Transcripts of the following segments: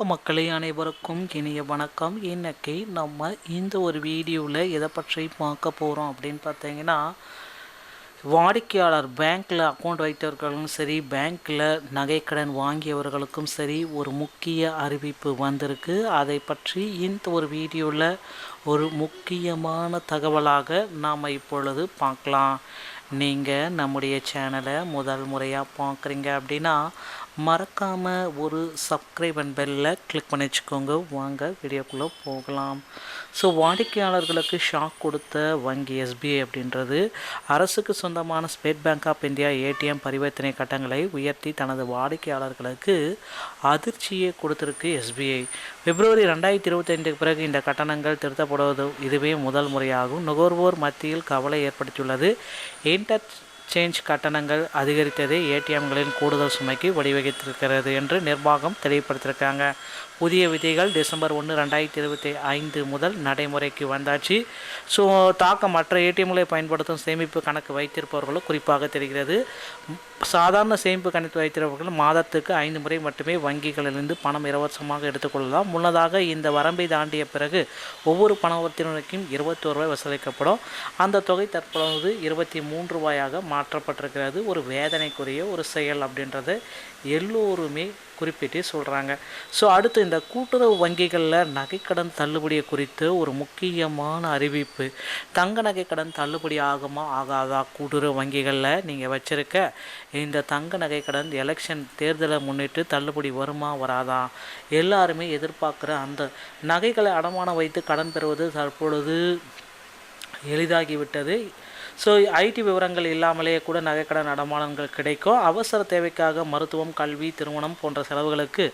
மக்களே, அனைவருக்கும் இனிய வணக்கம். இன்னைக்கு நம்ம இந்த ஒரு வீடியோவில் எதை பற்றி பார்க்க போகிறோம் அப்படின்னு பார்த்தீங்கன்னா, வாடிக்கையாளர் பேங்க்கில் அக்கௌண்ட் வைத்தவர்களும் சரி, பேங்க்கில் நகைக்கடன் வாங்கியவர்களுக்கும் சரி ஒரு முக்கிய அறிவிப்பு வந்திருக்கு. அதை பற்றி இந்த ஒரு வீடியோவில் ஒரு முக்கியமான தகவலாக நாம் இப்பொழுது பார்க்கலாம். நீங்கள் நம்முடைய சேனலை முதல் முறையாக பார்க்குறீங்க அப்படின்னா மறக்காமல் ஒரு சப்ஸ்கிரைப் அண்ட் பெல்லில் கிளிக் பண்ணி வச்சுக்கோங்க. வாங்க வீடியோக்குள்ளே போகலாம். ஸோ வாடிக்கையாளர்களுக்கு ஷாக் கொடுத்த வங்கி எஸ்பிஐ அப்படின்றது அரசுக்கு சொந்தமான state bank of India ATM பரிவர்த்தனை கட்டணங்களை உயர்த்தி தனது வாடிக்கையாளர்களுக்கு அதிர்ச்சியை கொடுத்திருக்கு எஸ்பிஐ. பிப்ரவரி 2025 பிறகு இந்த கட்டணங்கள் திருத்தப்படுவது இதுவே முதல் முறையாகும். நுகர்வோர் மத்தியில் கவலை ஏற்படுத்தியுள்ளது. இன்டர்சேஞ்ச் கட்டணங்கள் அதிகரித்ததே ஏடிஎம்களின் கூடுதல் சுமைக்கு வழிவகுத்திருக்கிறது என்று நிர்வாகம் தெளிவுபடுத்தியிருக்காங்க. புதிய விதிகள் டிசம்பர் 1, 2025 முதல் நடைமுறைக்கு வந்தாச்சு. ஸோ தாக்கம் மற்ற ஏடிஎம்களை பயன்படுத்தும் சேமிப்பு கணக்கு வைத்திருப்பவர்களும் குறிப்பாக தெரிகிறது. சாதாரண சேமிப்பு கணக்கு வைத்திருப்பவர்கள் மாதத்துக்கு 5 முறை மட்டுமே வங்கிகளிலிருந்து பணம் இலவசமாக எடுத்துக்கொள்ளலாம். முன்னதாக இந்த வரம்பை தாண்டிய பிறகு ஒவ்வொரு பணவர்த்தனைக்கும் 21 ரூபாய் வசூலிக்கப்படும். அந்த தொகை தற்பொழுது 23 ரூபாயாக மாற்றப்பட்டிருக்கிறது. ஒரு வேதனைக்குரிய ஒரு செயல் அப்படின்றத எல்லோருமே குறிப்பிட்டு சொல்கிறாங்க. ஸோ அடுத்து இந்த கூட்டுறவு வங்கிகளில் நகைக்கடன் தள்ளுபடியை குறித்து ஒரு முக்கியமான அறிவிப்பு. தங்க நகைக்கடன் தள்ளுபடி ஆகுமா ஆகாதா? கூட்டுறவு வங்கிகளில் நீங்கள் வச்சுருக்க இந்த தங்க நகைக்கடன் எலெக்ஷன் தேர்தலை முன்னிட்டு தள்ளுபடி வருமா வராதா? எல்லாருமே எதிர்பார்க்குற அந்த நகைகளை அடமானம் வைத்து கடன் பெறுவது தற்பொழுது எளிதாகிவிட்டது. ஸோ ஐடி விவரங்கள் இல்லாமலே கூட நகைக்கடன் அடமானங்கள் கிடைக்கும். அவசர தேவைக்காக மருத்துவம், கல்வி, திருமணம் போன்ற செலவுகளுக்கு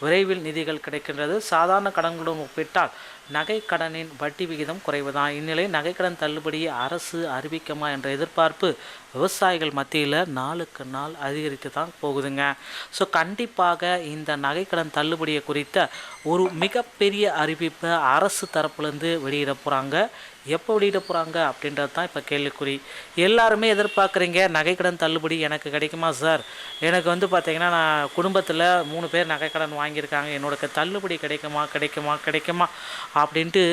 விரைவில் நிதிகள் கிடைக்கின்றது. சாதாரண கடன்களுடன் ஒப்பிட்டால் நகைக்கடனின் வட்டி விகிதம் குறைவுதான். இந்நிலையில் நகைக்கடன் தள்ளுபடியை அரசு அறிவிக்குமா என்ற எதிர்பார்ப்பு விவசாயிகள் மத்தியில் நாளுக்கு நாள் அதிகரித்து தான் போகுதுங்க. ஸோ கண்டிப்பாக இந்த நகைக்கடன் தள்ளுபடியை குறித்த ஒரு மிகப்பெரிய அறிவிப்பை அரசு தரப்புலேருந்து வெளியிட போகிறாங்க. எப்போ வெளியிட போகிறாங்க அப்படின்றது தான் இப்போ கேள்விக்குறி. எல்லாருமே எதிர்பார்க்குறீங்க நகைக்கடன் தள்ளுபடி எனக்கு கிடைக்குமா சார்? எனக்கு பார்த்திங்கன்னா நான் குடும்பத்தில் 3 பேர் நகைக்கடன் வாங்கியிருக்காங்க, என்னோட தள்ளுபடி கிடைக்குமா அப்படின்ட்டு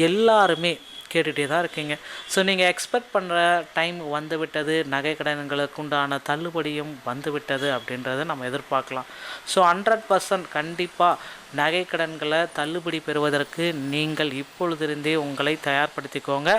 எல்லாருமே கேட்டுகிட்டே தான் இருக்கீங்க. ஸோ நீங்கள் எக்ஸ்பெக்ட் பண்ணுற டைம் வந்து விட்டது, நகை கடன்களுக்கு உண்டான தள்ளுபடியும் வந்து விட்டது அப்படின்றத நம்ம எதிர்பார்க்கலாம். ஸோ 100% கண்டிப்பாக நகை கடன்களை தள்ளுபடி பெறுவதற்கு நீங்கள் இப்பொழுதிருந்தே உங்களை தயார்படுத்திக்கோங்க.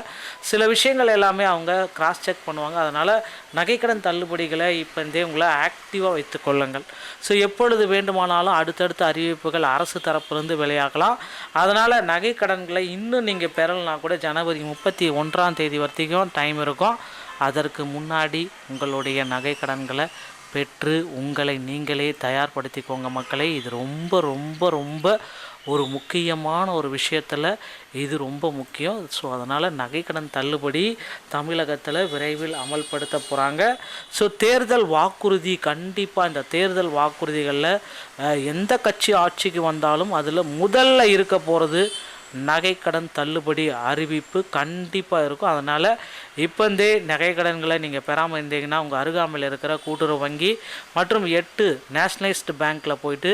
சில விஷயங்கள் எல்லாமே அவங்க கிராஸ் செக் பண்ணுவாங்க. அதனால் நகைக்கடன் தள்ளுபடிகளை இப்போந்தே உங்களை ஆக்டிவாக வைத்துக்கொள்ளுங்கள். ஸோ எப்பொழுது வேண்டுமானாலும் அடுத்தடுத்த அறிவிப்புகள் அரசு தரப்பிலிருந்து வெளியாகலாம். அதனால் நகை கடன்களை இன்னும் நீங்கள் பெறலைனா கூட ஜனவரி 31 வரைக்கும் டைம் இருக்கும். அதற்கு முன்னாடி உங்களுடைய நகை கடன்களை பெற்று உங்களை நீங்களே தயார்படுத்திக்கோங்க மக்களே. இது ரொம்ப ரொம்ப ரொம்ப ஒரு முக்கியமான ஒரு விஷயத்தில் இது ரொம்ப முக்கியம். ஸோ அதனால் நகைக்கடன் தள்ளுபடி தமிழகத்தில் விரைவில் அமல்படுத்த போகிறாங்க. ஸோ தேர்தல் வாக்குறுதி கண்டிப்பாக இந்த தேர்தல் வாக்குறுதிகளில் எந்த கட்சி ஆட்சிக்கு வந்தாலும் அதில் முதல்ல இருக்க போகிறது நகைக்கடன் தள்ளுபடி அறிவிப்பு கண்டிப்பாக இருக்கும். அதனால் இப்போந்தே நகைக்கடன்களை நீங்கள் பெறாமல் இருந்தீங்கன்னா உங்கள் அருகாமையில் இருக்கிற கூட்டுறவு வங்கி மற்றும் 8 நேஷ்னலைஸ்டு பேங்க்கில் போயிட்டு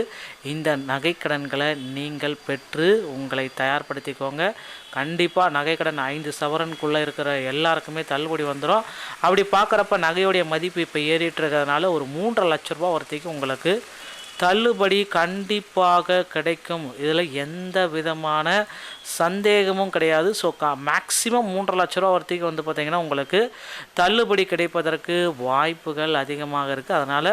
இந்த நகைக்கடன்களை நீங்கள் பெற்று உங்களை தயார்படுத்திக்கோங்க. கண்டிப்பாக நகைக்கடன் 5 சவரனுக்குள்ளே இருக்கிற எல்லாருக்குமே தள்ளுபடி வந்துடும். அப்படி பார்க்குறப்ப நகையுடைய மதிப்பு இப்போ ஏறிட்டு இருக்கிறதுனால ஒரு 3.5 லட்ச ரூபா வரைக்கும் உங்களுக்கு தள்ளுபடி கண்டிப்பாக கிடைக்கும். இதில் எந்த விதமான சந்தேகமும் கிடையாது. ஸோ மேக்ஸிமம் 3.5 லட்ச ரூபா வரைக்கும் பார்த்திங்கன்னா உங்களுக்கு தள்ளுபடி கிடைப்பதற்கு வாய்ப்புகள் அதிகமாக இருக்குது. அதனால்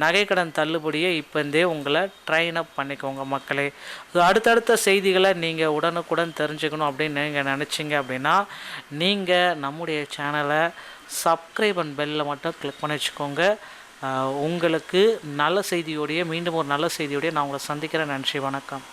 நகைக்கடன் தள்ளுபடியை இப்போந்தே உங்களை ட்ரெயின் அப் பண்ணிக்கோங்க மக்களே. ஸோ அடுத்தடுத்த செய்திகளை நீங்கள் உடனுக்குடன் தெரிஞ்சுக்கணும் அப்படின்னு நீங்கள் நினச்சிங்க அப்படின்னா நீங்கள் நம்முடைய சேனலை சப்ஸ்கிரைப் அண்ட் பெல்லில் மட்டும் கிளிக் பண்ணி வச்சுக்கோங்க. உங்களுக்கு நல்ல செய்தியோடைய மீண்டும் ஒரு நல்ல செய்தியோடைய நான் உங்களை சந்திக்கிறேன். நன்றி, வணக்கம்.